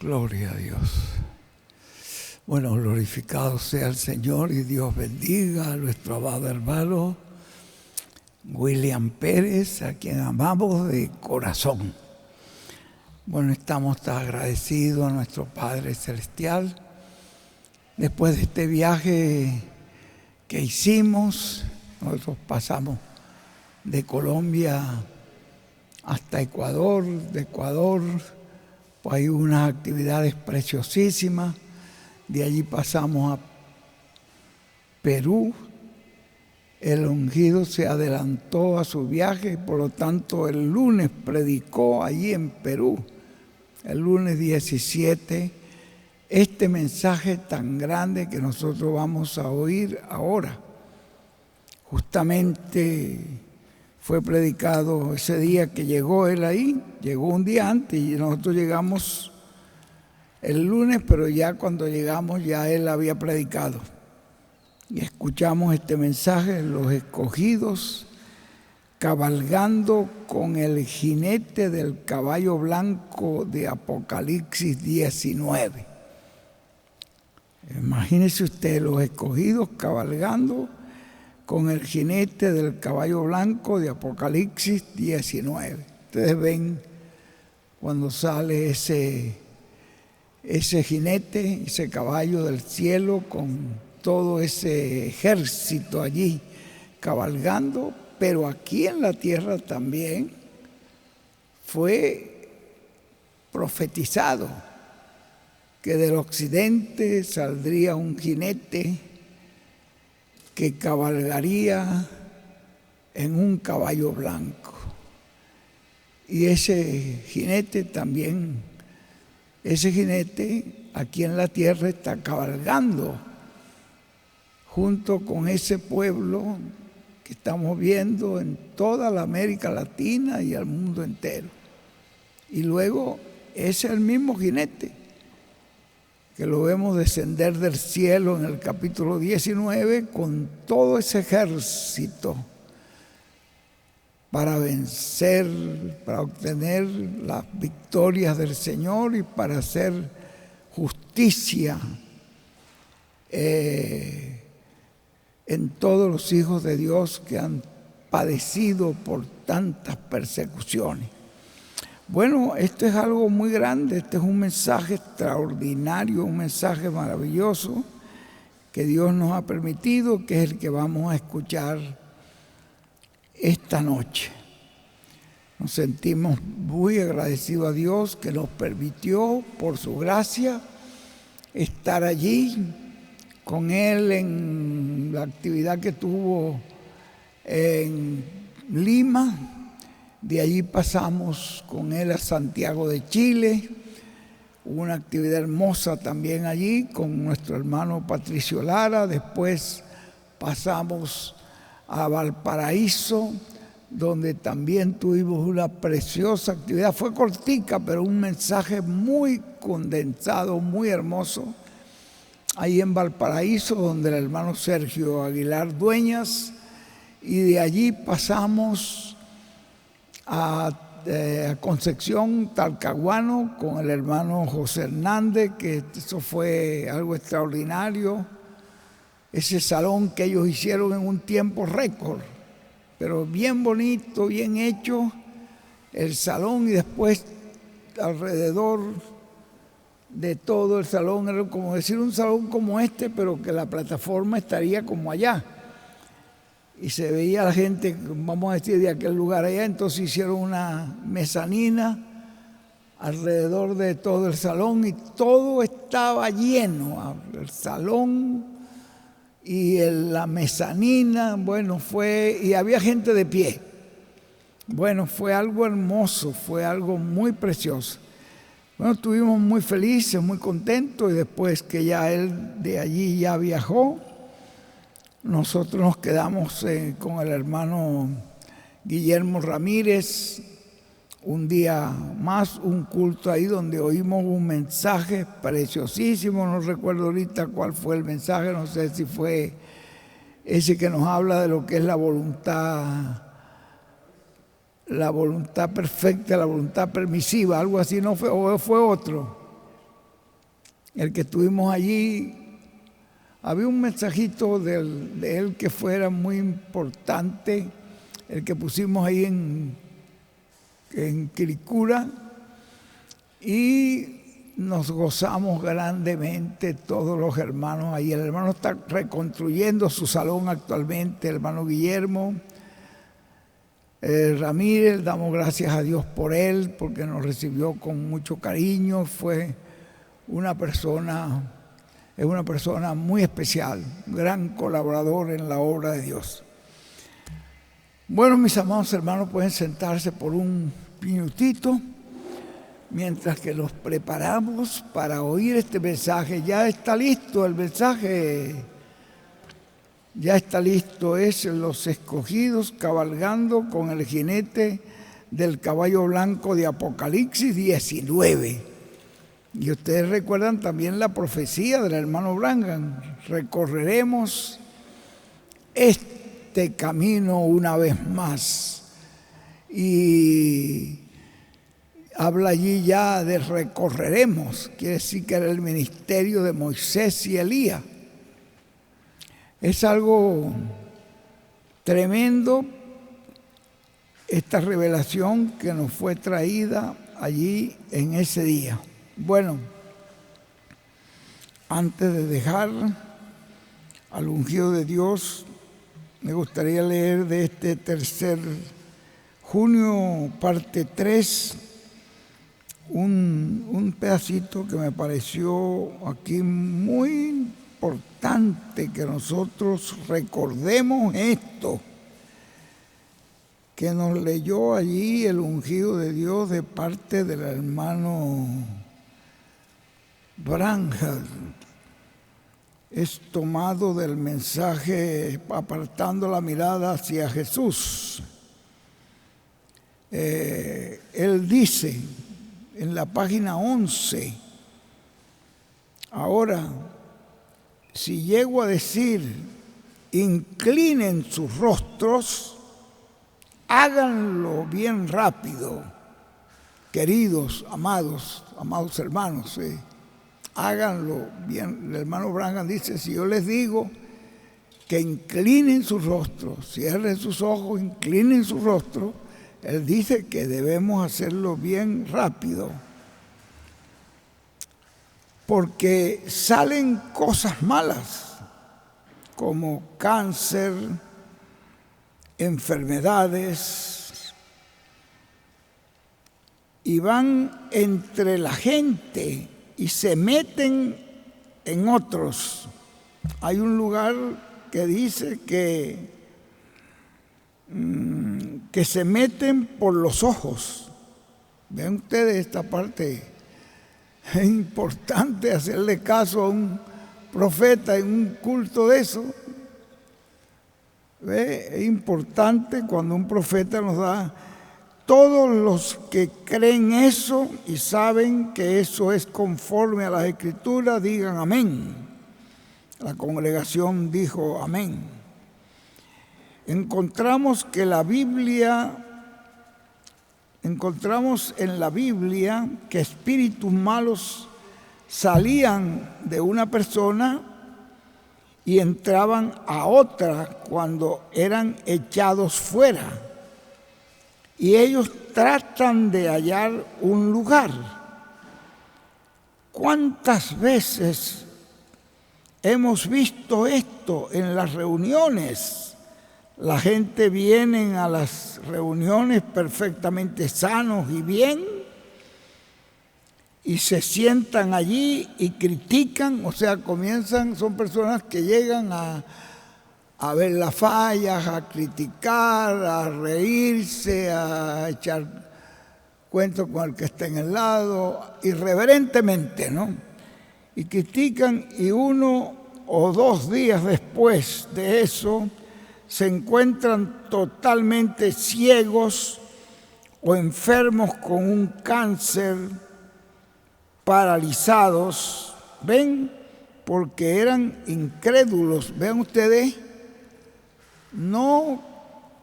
Gloria a Dios. Bueno, glorificado sea el Señor y Dios bendiga a nuestro amado hermano William Pérez, a quien amamos de corazón. Bueno, estamos tan agradecidos a nuestro Padre Celestial. Después de este viaje que hicimos, nosotros pasamos de Colombia hasta Ecuador, de Ecuador, pues hay unas actividades preciosísimas. De allí pasamos a Perú. El ungido se adelantó a su viaje y por lo tanto el lunes predicó allí en Perú, el lunes 17, este mensaje tan grande que nosotros vamos a oír ahora. Justamente fue predicado ese día que llegó él ahí, llegó un día antes y nosotros llegamos el lunes, pero ya cuando llegamos ya él había predicado. Y escuchamos este mensaje, los escogidos cabalgando con el jinete del caballo blanco de Apocalipsis 19. Imagínese usted, los escogidos cabalgando con el jinete del caballo blanco de Apocalipsis 19. Ustedes ven cuando sale ese jinete, ese caballo del cielo con todo ese ejército allí cabalgando, pero aquí en la tierra también fue profetizado que del occidente saldría un jinete que cabalgaría en un caballo blanco. Y ese jinete aquí en la tierra está cabalgando junto con ese pueblo que estamos viendo en toda la América Latina y el mundo entero. Y luego es el mismo jinete que lo vemos descender del cielo en el capítulo 19 con todo ese ejército para vencer, para obtener las victorias del Señor y para hacer justicia en todos los hijos de Dios que han padecido por tantas persecuciones. Bueno, esto es algo muy grande, este es un mensaje extraordinario, un mensaje maravilloso que Dios nos ha permitido, que es el que vamos a escuchar esta noche. Nos sentimos muy agradecidos a Dios que nos permitió, por su gracia, estar allí con Él en la actividad que tuvo en Lima. De allí pasamos con Él a Santiago de Chile, hubo una actividad hermosa también allí con nuestro hermano Patricio Lara. Después pasamos a Valparaíso, donde también tuvimos una preciosa actividad. Fue cortica, pero un mensaje muy condensado, muy hermoso. Ahí en Valparaíso, donde el hermano Sergio Aguilar Dueñas, y de allí pasamos a Concepción, Talcahuano, con el hermano José Hernández, que eso fue algo extraordinario. Ese salón que ellos hicieron en un tiempo récord, pero bien bonito, bien hecho, el salón, y después alrededor de todo el salón, era como decir un salón como este, pero que la plataforma estaría como allá. Y se veía la gente, vamos a decir, de aquel lugar allá. Entonces hicieron una mezanina alrededor de todo el salón y todo estaba lleno, el salón y la mezanina, bueno, y había gente de pie. Bueno, fue algo hermoso, fue algo muy precioso. Bueno, estuvimos muy felices, muy contentos, y después que ya él de allí ya viajó, nosotros nos quedamos con el hermano Guillermo Ramírez un día más, un culto ahí donde oímos un mensaje preciosísimo. No recuerdo ahorita cuál fue el mensaje, no sé si fue ese que nos habla de lo que es la voluntad perfecta, la voluntad permisiva, algo así, ¿no fue? ¿O fue otro? el que estuvimos allí, había un mensajito de él que fuera muy importante, el que pusimos ahí en Quilicura, y nos gozamos grandemente todos los hermanos ahí. El hermano está reconstruyendo su salón actualmente, el hermano Guillermo Ramírez, damos gracias a Dios por él, porque nos recibió con mucho cariño. Es una persona muy especial, un gran colaborador en la obra de Dios. Bueno, mis amados hermanos, pueden sentarse por un minutito mientras que nos preparamos para oír este mensaje. Ya está listo el mensaje, ya está listo. Es los escogidos cabalgando con el jinete del caballo blanco de Apocalipsis 19. Y ustedes recuerdan también la profecía del hermano Branham: recorreremos este camino una vez más. Y habla allí ya de recorreremos, quiere decir que era el ministerio de Moisés y Elías. Es algo tremendo esta revelación que nos fue traída allí en ese día. Bueno, antes de dejar al ungido de Dios, me gustaría leer de este 3 junio, parte 3, un pedacito que me pareció aquí muy importante que nosotros recordemos esto, que nos leyó allí el ungido de Dios de parte del hermano Branham. Es tomado del mensaje Apartando la mirada hacia Jesús. Él dice en la página 11, ahora, si llego a decir, inclinen sus rostros, háganlo bien rápido, queridos, amados hermanos, háganlo bien. El hermano Branham dice, si yo les digo que inclinen sus rostros, cierren sus ojos, inclinen su rostro, él dice que debemos hacerlo bien rápido, porque salen cosas malas como cáncer, enfermedades, y van entre la gente y se meten en otros. Hay un lugar que dice que se meten por los ojos. Ven ustedes esta parte. Es importante hacerle caso a un profeta en un culto de eso. ¿Ve? Es importante cuando un profeta nos da. Todos los que creen eso y saben que eso es conforme a las Escrituras, digan amén. La congregación dijo amén. Encontramos en la Biblia que espíritus malos salían de una persona y entraban a otra cuando eran echados fuera. Y ellos tratan de hallar un lugar. ¿Cuántas veces hemos visto esto en las reuniones? La gente viene a las reuniones perfectamente sanos y bien, y se sientan allí y critican, o sea, son personas que llegan a ver las fallas, a criticar, a reírse, a echar cuentos con el que está en el lado, irreverentemente, ¿no? Y critican, y 1 o 2 días después de eso se encuentran totalmente ciegos o enfermos con un cáncer, paralizados, ¿ven? Porque eran incrédulos. Vean ustedes, no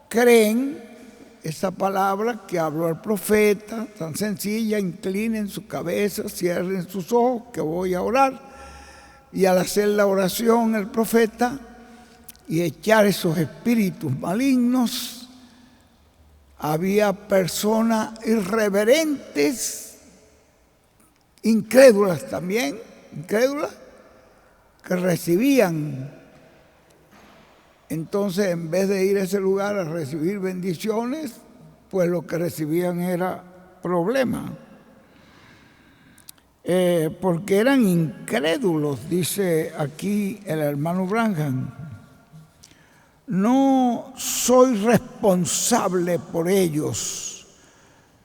creen esa palabra que habló el profeta, tan sencilla: inclinen su cabeza, cierren sus ojos, que voy a orar. Y al hacer la oración el profeta y echar esos espíritus malignos, había personas irreverentes, incrédulas también, que recibían. Entonces, en vez de ir a ese lugar a recibir bendiciones, pues lo que recibían era problemas. Porque eran incrédulos, dice aquí el hermano Branham. No soy responsable por ellos,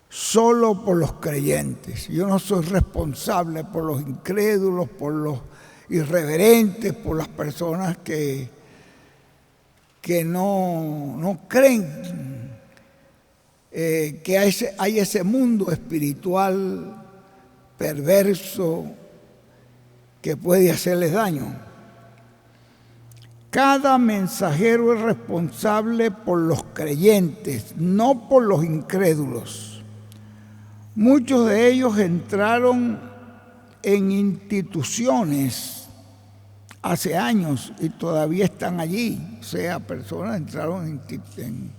solo por los creyentes. Yo no soy responsable por los incrédulos, por los irreverentes, por las personas que no creen que hay ese mundo espiritual perverso que puede hacerles daño. Cada mensajero es responsable por los creyentes, no por los incrédulos. Muchos de ellos entraron en instituciones hace años y todavía están allí. O sea, personas entraron en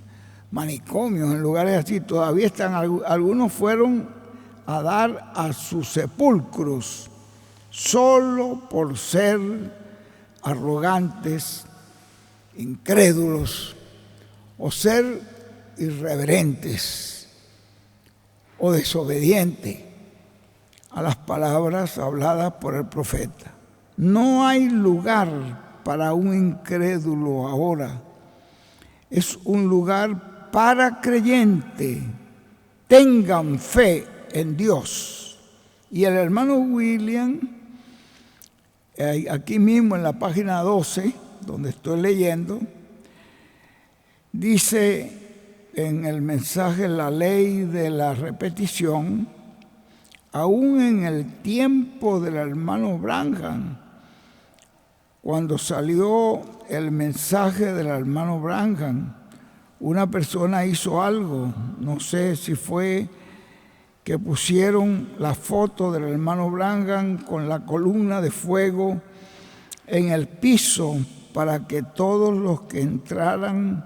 manicomios, en lugares así, todavía están. Algunos fueron a dar a sus sepulcros solo por ser arrogantes, incrédulos, o ser irreverentes o desobedientes a las palabras habladas por el profeta. No hay lugar para un incrédulo ahora. Es un lugar para creyentes. Tengan fe en Dios. Y el hermano William, aquí mismo en la página 12, donde estoy leyendo, dice en el mensaje La ley de la repetición: aún en el tiempo del hermano Branham, cuando salió el mensaje del hermano Branham, una persona hizo algo, no sé si fue que pusieron la foto del hermano Branham con la columna de fuego en el piso para que todos los que entraran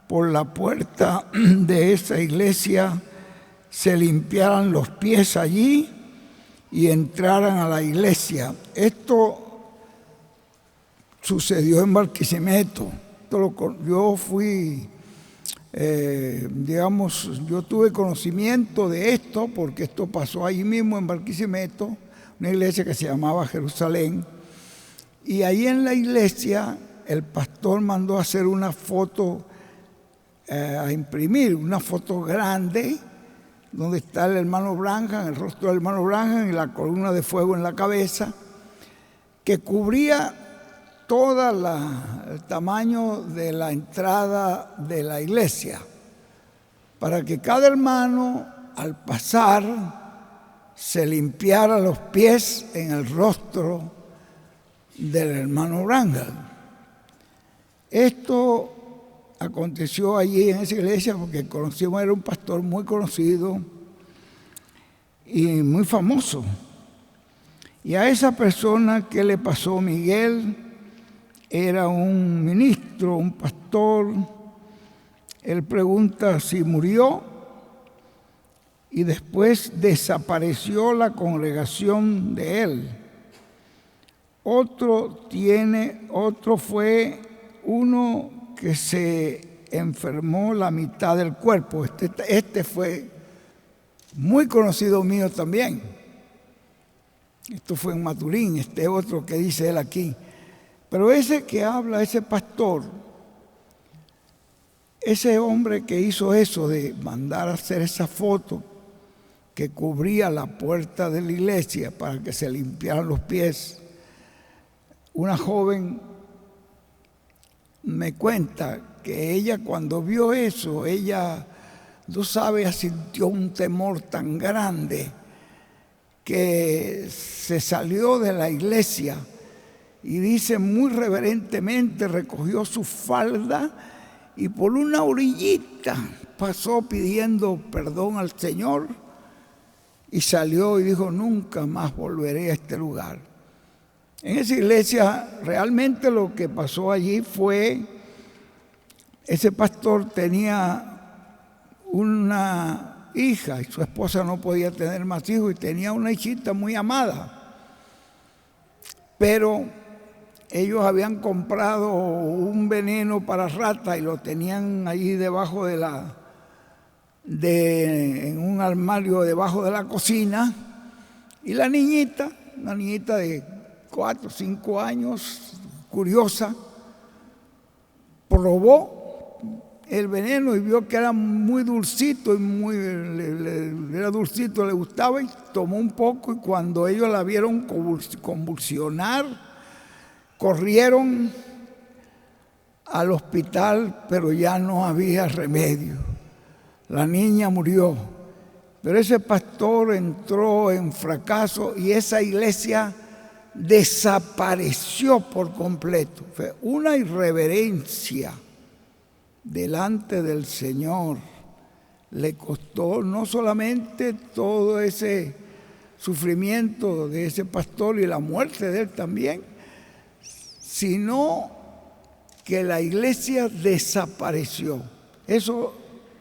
por la puerta de esa iglesia se limpiaran los pies allí y entraran a la iglesia. Esto sucedió en Barquisimeto. Yo fui, yo tuve conocimiento de esto porque esto pasó allí mismo en Barquisimeto, una iglesia que se llamaba Jerusalén. Y ahí en la iglesia el pastor mandó a hacer una foto, a imprimir una foto grande, donde está el hermano Branham, el rostro del hermano Branham y la columna de fuego en la cabeza, que cubría todo el tamaño de la entrada de la iglesia, para que cada hermano al pasar se limpiara los pies en el rostro del hermano Branham. Esto aconteció allí en esa iglesia porque conocimos, era un pastor muy conocido y muy famoso. Y a esa persona, ¿qué le pasó? Miguel era un ministro, un pastor. Él pregunta si murió y después desapareció la congregación de él. Otro fue uno que se enfermó la mitad del cuerpo. Este fue muy conocido mío también. Esto fue en Maturín, otro que dice él aquí. Pero ese que habla, ese pastor, ese hombre que hizo eso de mandar a hacer esa foto que cubría la puerta de la iglesia para que se limpiaran los pies, una joven me cuenta que ella, cuando vio eso, ella, tú sabes, sintió un temor tan grande que se salió de la iglesia y dice muy reverentemente, recogió su falda y por una orillita pasó pidiendo perdón al Señor y salió y dijo: nunca más volveré a este lugar. En esa iglesia realmente lo que pasó allí fue, ese pastor tenía una hija y su esposa no podía tener más hijos y tenía una hijita muy amada, pero ellos habían comprado un veneno para rata y lo tenían ahí debajo en un armario debajo de la cocina, y la niñita, una niñita de 4 o 5 años, curiosa, probó el veneno y vio que era muy dulcito y era dulcito, le gustaba, y tomó un poco, y cuando ellos la vieron convulsionar, corrieron al hospital, pero ya no había remedio. La niña murió, pero ese pastor entró en fracaso y esa iglesia desapareció por completo. Fue una irreverencia delante del Señor. Le costó no solamente todo ese sufrimiento de ese pastor y la muerte de él también, sino que la iglesia desapareció. Eso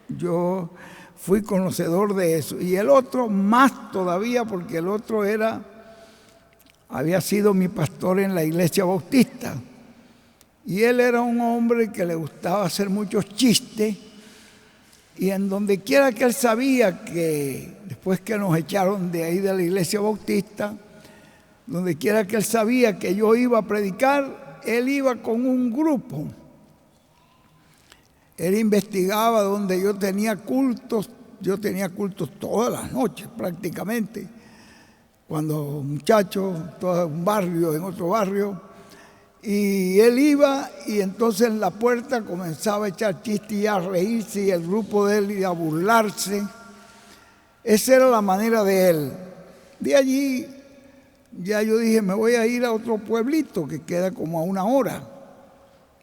yo fui conocedor de eso. Y el otro más todavía, porque el otro había sido mi pastor en la iglesia bautista. Y él era un hombre que le gustaba hacer muchos chistes, y en donde quiera que él sabía que, después que nos echaron de ahí de la iglesia bautista, donde quiera que él sabía que yo iba a predicar, él iba con un grupo. Él investigaba donde yo tenía cultos todas las noches prácticamente, cuando muchachos, todo un barrio, en otro barrio, y él iba, y entonces en la puerta comenzaba a echar chistes y a reírse, y el grupo de él iba a burlarse. Esa era la manera de él. De allí ya yo dije: me voy a ir a otro pueblito que queda como a 1 hora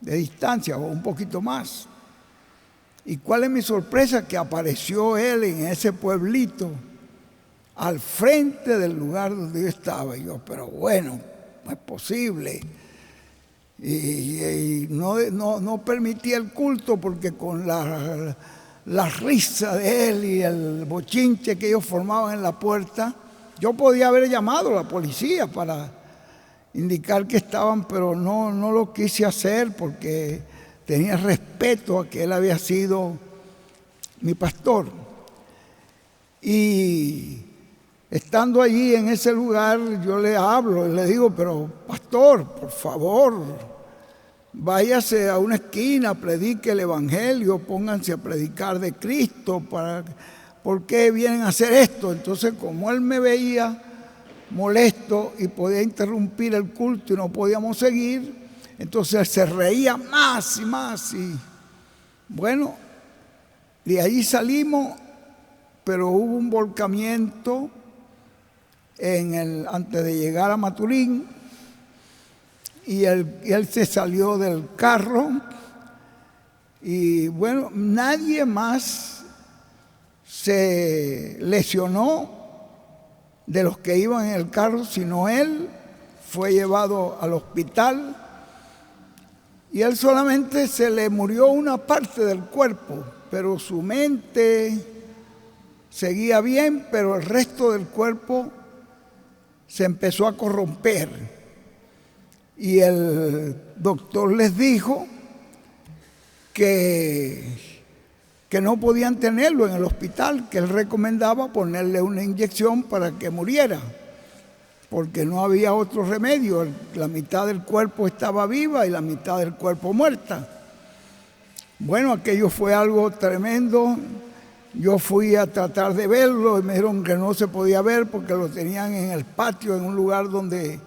de distancia o un poquito más. ¿Y cuál es mi sorpresa? Que apareció él en ese pueblito, al frente del lugar donde yo estaba. Y yo: pero bueno, no es posible. Y no permitía el culto, porque con la risa de él y el bochinche que ellos formaban en la puerta, yo podía haber llamado a la policía para indicar que estaban, pero no lo quise hacer, porque tenía respeto a que él había sido mi pastor. Y estando allí en ese lugar, yo le hablo y le digo: pero pastor, por favor, váyase a una esquina, predique el evangelio, pónganse a predicar de Cristo. ¿Por qué vienen a hacer esto? Entonces, como él me veía molesto y podía interrumpir el culto y no podíamos seguir, entonces se reía más y más. Y bueno, de ahí salimos, pero hubo un volcamiento antes de llegar a Maturín, y él se salió del carro, y bueno, nadie más se lesionó de los que iban en el carro, sino él. Fue llevado al hospital y él solamente se le murió una parte del cuerpo, pero su mente seguía bien, pero el resto del cuerpo se empezó a corromper. Y el doctor les dijo que no podían tenerlo en el hospital, que él recomendaba ponerle una inyección para que muriera, porque no había otro remedio. La mitad del cuerpo estaba viva y la mitad del cuerpo muerta. Bueno, aquello fue algo tremendo. Yo fui a tratar de verlo y me dijeron que no se podía ver porque lo tenían en el patio, en un lugar donde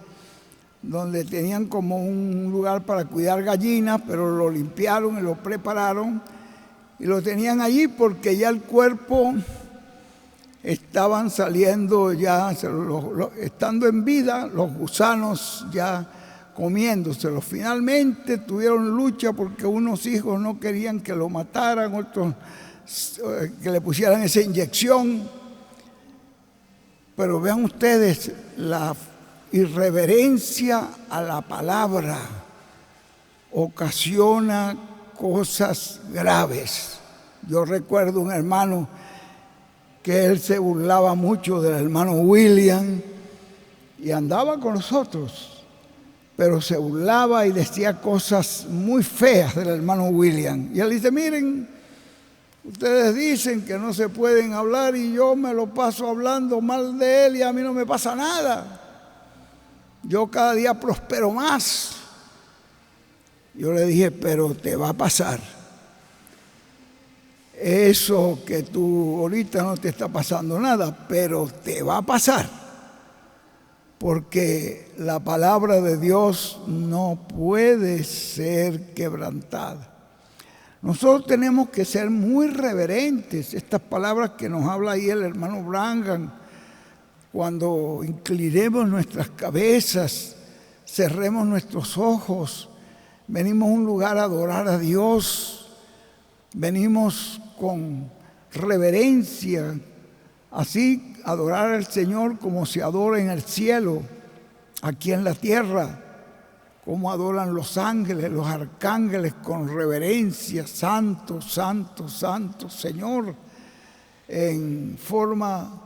tenían como un lugar para cuidar gallinas, pero lo limpiaron y lo prepararon y lo tenían allí porque ya el cuerpo estaban saliendo, ya estando en vida, los gusanos ya comiéndoselo. Finalmente tuvieron lucha porque unos hijos no querían que lo mataran, otros que le pusieran esa inyección. Pero vean ustedes la irreverencia a la palabra ocasiona cosas graves. Yo recuerdo un hermano que él se burlaba mucho del hermano William y andaba con nosotros, pero se burlaba y decía cosas muy feas del hermano William. Y él dice, miren, ustedes dicen que no se pueden hablar y yo me lo paso hablando mal de él y a mí no me pasa nada. Yo cada día prospero más. Yo le dije, pero te va a pasar. Eso que tú ahorita no te está pasando nada, pero te va a pasar. Porque la palabra de Dios no puede ser quebrantada. Nosotros tenemos que ser muy reverentes. Estas palabras que nos habla ahí el hermano Branham, cuando inclinemos nuestras cabezas, cerremos nuestros ojos, venimos a un lugar a adorar a Dios, venimos con reverencia, así adorar al Señor como se adora en el cielo, aquí en la tierra, como adoran los ángeles, los arcángeles con reverencia, santo, santo, santo, Señor, en forma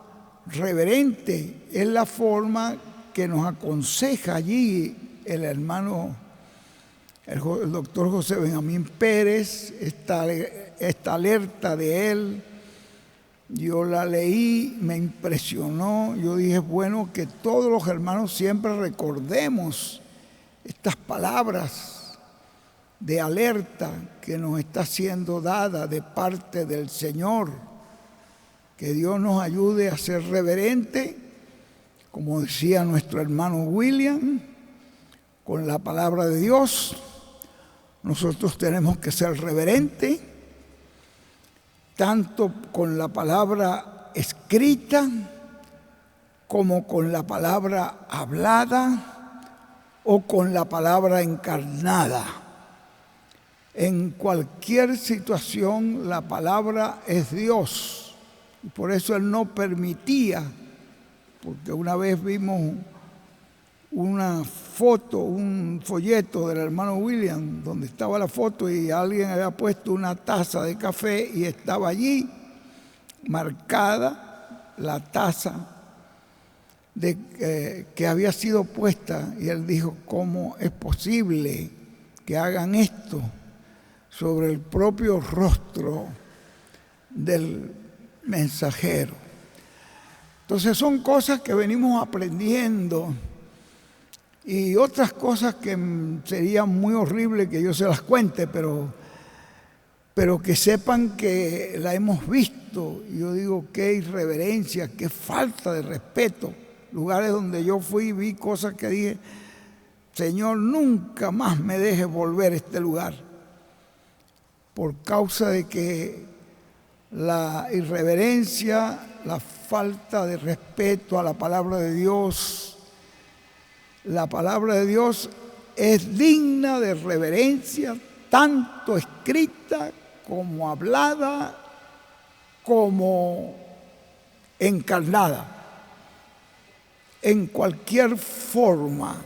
reverente. Es la forma que nos aconseja allí el hermano, el doctor José Benjamín Pérez, esta alerta de él. Yo la leí, me impresionó. Yo dije, bueno, que todos los hermanos siempre recordemos estas palabras de alerta que nos está siendo dada de parte del Señor. Que Dios nos ayude a ser reverente, como decía nuestro hermano William, con la palabra de Dios. Nosotros tenemos que ser reverentes, tanto con la palabra escrita como con la palabra hablada o con la palabra encarnada. En cualquier situación la palabra es Dios. Y por eso Él no permitía, porque una vez vimos una foto, un folleto del hermano William, donde estaba la foto y alguien había puesto una taza de café y estaba allí marcada la taza que había sido puesta. Y él dijo, ¿cómo es posible que hagan esto sobre el propio rostro del mensajero? Entonces son cosas que venimos aprendiendo. Y otras cosas que sería muy horrible que yo se las cuente, pero que sepan que la hemos visto. Yo digo, qué irreverencia, qué falta de respeto. Lugares donde yo fui y vi cosas que dije, Señor, nunca más me dejes volver a este lugar. Por causa de que la irreverencia, la falta de respeto a la palabra de Dios. La palabra de Dios es digna de reverencia, tanto escrita como hablada, como encarnada. En cualquier forma,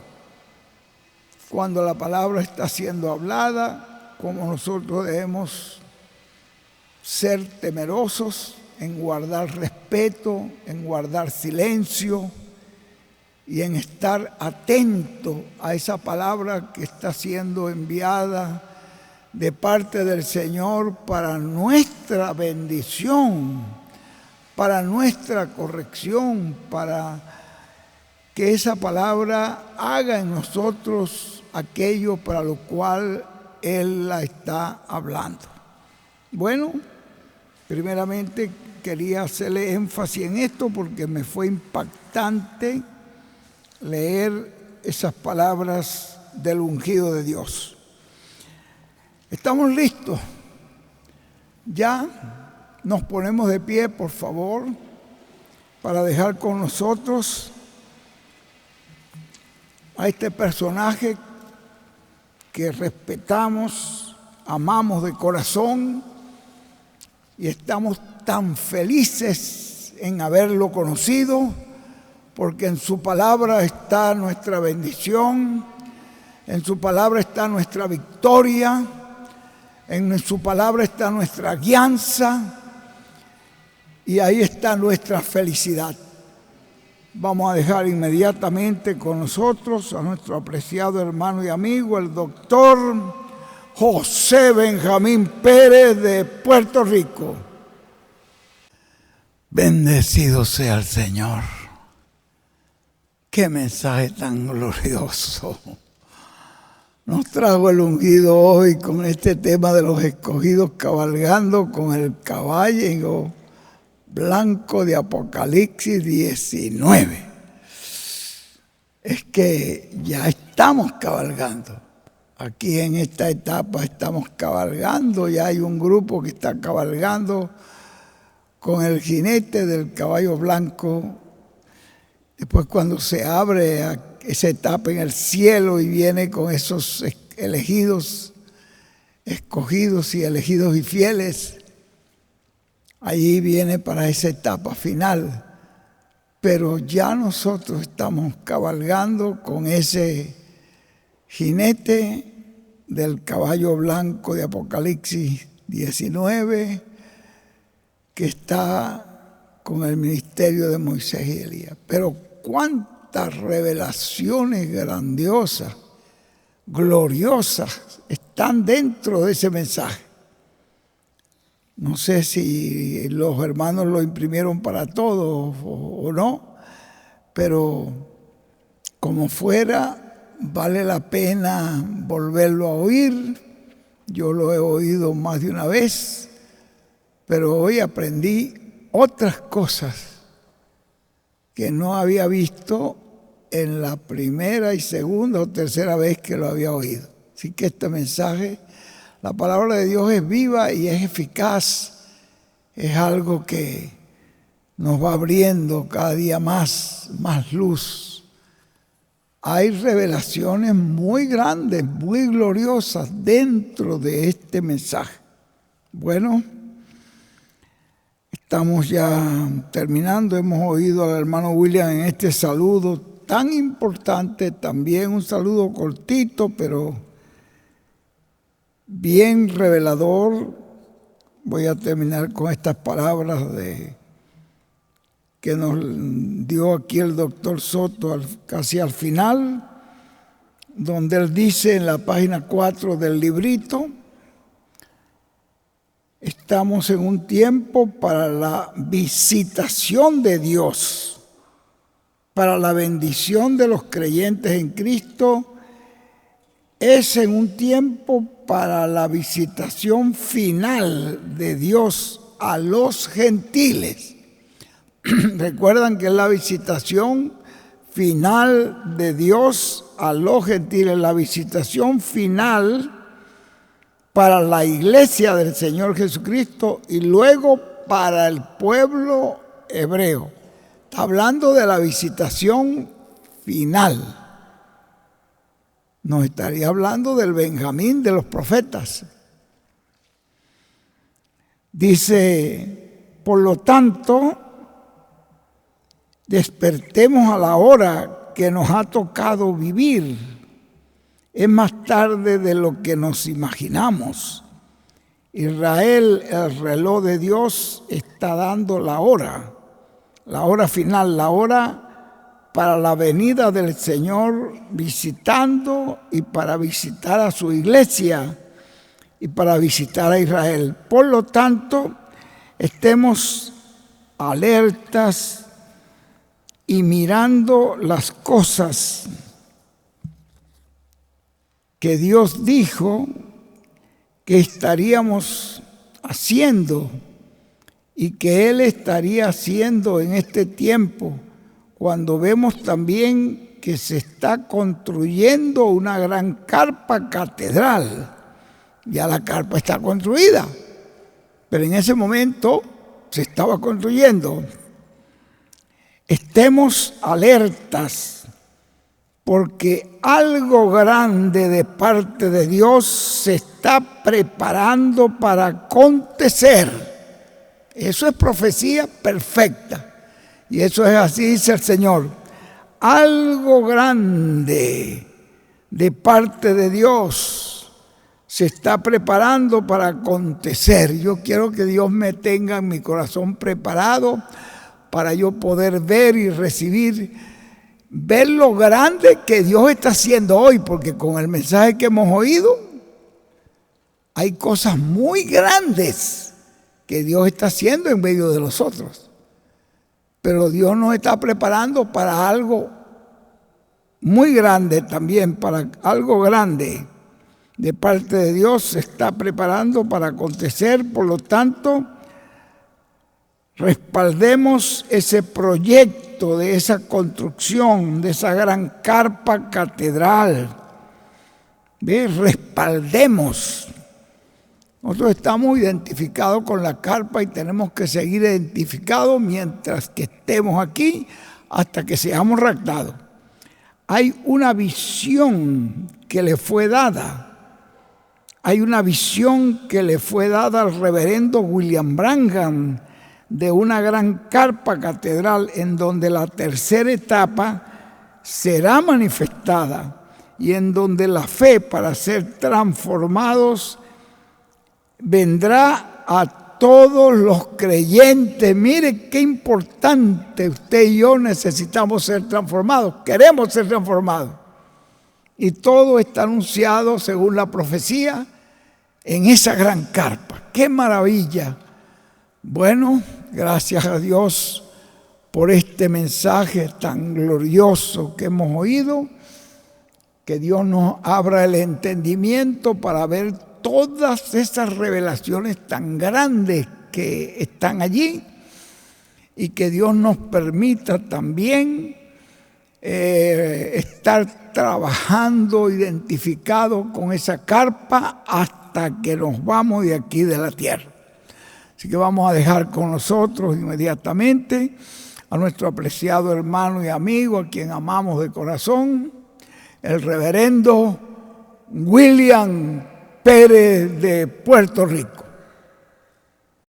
cuando la palabra está siendo hablada, como nosotros debemos ser temerosos en guardar respeto, en guardar silencio, y en estar atento a esa palabra que está siendo enviada de parte del Señor para nuestra bendición, para nuestra corrección, para que esa palabra haga en nosotros aquello para lo cual Él la está hablando. Bueno, primeramente quería hacerle énfasis en esto porque me fue impactante leer esas palabras del ungido de Dios. ¿Estamos listos? Ya nos ponemos de pie, por favor, para dejar con nosotros a este personaje que respetamos, amamos de corazón y estamos tan felices en haberlo conocido, porque en su palabra está nuestra bendición, en su palabra está nuestra victoria, en su palabra está nuestra guianza y ahí está nuestra felicidad. Vamos a dejar inmediatamente con nosotros a nuestro apreciado hermano y amigo, el doctor José Benjamín Pérez de Puerto Rico. Bendecido sea el Señor. Qué mensaje tan glorioso nos trajo el ungido hoy con este tema de los escogidos cabalgando con el caballo blanco de Apocalipsis 19. Es que ya estamos cabalgando. Aquí en esta etapa estamos cabalgando. Ya hay un grupo que está cabalgando con el jinete del caballo blanco. Después, cuando se abre esa etapa en el cielo y viene con esos elegidos, escogidos y elegidos y fieles, allí viene para esa etapa final. Pero ya nosotros estamos cabalgando con ese jinete del caballo blanco de Apocalipsis 19, que está con el ministerio de Moisés y Elías. Pero cuántas revelaciones grandiosas, gloriosas, están dentro de ese mensaje. No sé si los hermanos lo imprimieron para todos o no, pero como fuera, vale la pena volverlo a oír. Yo lo he oído más de una vez, pero hoy aprendí otras cosas que no había visto en la primera y segunda o tercera vez que lo había oído. Así que este mensaje, la palabra de Dios es viva y es eficaz, es algo que nos va abriendo cada día más luz. Hay revelaciones muy grandes, muy gloriosas dentro de este mensaje. Bueno, estamos ya terminando. Hemos oído al hermano William en este saludo tan importante, también un saludo cortito, pero bien revelador. Voy a terminar con estas palabras que nos dio aquí el doctor Soto casi al final, donde él dice en la página 4 del librito: estamos en un tiempo para la visitación de Dios, para la bendición de los creyentes en Cristo. Es en un tiempo para la visitación final de Dios a los gentiles. Recuerdan que es la visitación final de Dios a los gentiles, la visitación final para la iglesia del Señor Jesucristo y luego para el pueblo hebreo. Está hablando de la visitación final. Nos estaría hablando del Benjamín de los profetas. Dice: por lo tanto, despertemos a la hora que nos ha tocado vivir. Es más tarde de lo que nos imaginamos. Israel, el reloj de Dios, está dando la hora final, la hora para la venida del Señor, visitando y para visitar a su iglesia y para visitar a Israel. Por lo tanto, estemos alertas y mirando las cosas que Dios dijo que estaríamos haciendo y que Él estaría haciendo en este tiempo, cuando vemos también que se está construyendo una gran carpa catedral. Ya la carpa está construida, pero en ese momento se estaba construyendo. Estemos alertas porque algo grande de parte de Dios se está preparando para acontecer. Eso es profecía perfecta. Y eso es así, dice el Señor. Algo grande de parte de Dios se está preparando para acontecer. Yo quiero que Dios me tenga en mi corazón preparado para yo poder ver y ver lo grande que Dios está haciendo hoy, porque con el mensaje que hemos oído, hay cosas muy grandes que Dios está haciendo en medio de nosotros. Pero Dios nos está preparando para algo muy grande también, para algo grande de parte de Dios se está preparando para acontecer. Por lo tanto, respaldemos ese proyecto de esa construcción, de esa gran carpa catedral. ¿Ves? Respaldemos. Nosotros estamos identificados con la carpa y tenemos que seguir identificados mientras que estemos aquí hasta que seamos raptados. Hay una visión que le fue dada. Hay una visión que le fue dada al reverendo William Branham de una gran carpa catedral en donde la tercera etapa será manifestada y en donde la fe para ser transformados vendrá a todos los creyentes. Mire qué importante, usted y yo necesitamos ser transformados, queremos ser transformados. Y todo está anunciado según la profecía en esa gran carpa. ¡Qué maravilla! Bueno, gracias a Dios por este mensaje tan glorioso que hemos oído. Que Dios nos abra el entendimiento para ver todas esas revelaciones tan grandes que están allí y que Dios nos permita también estar trabajando identificado con esa carpa hasta que nos vamos de aquí de la tierra. Así que vamos a dejar con nosotros inmediatamente a nuestro apreciado hermano y amigo, a quien amamos de corazón, el reverendo William Pérez de Puerto Rico.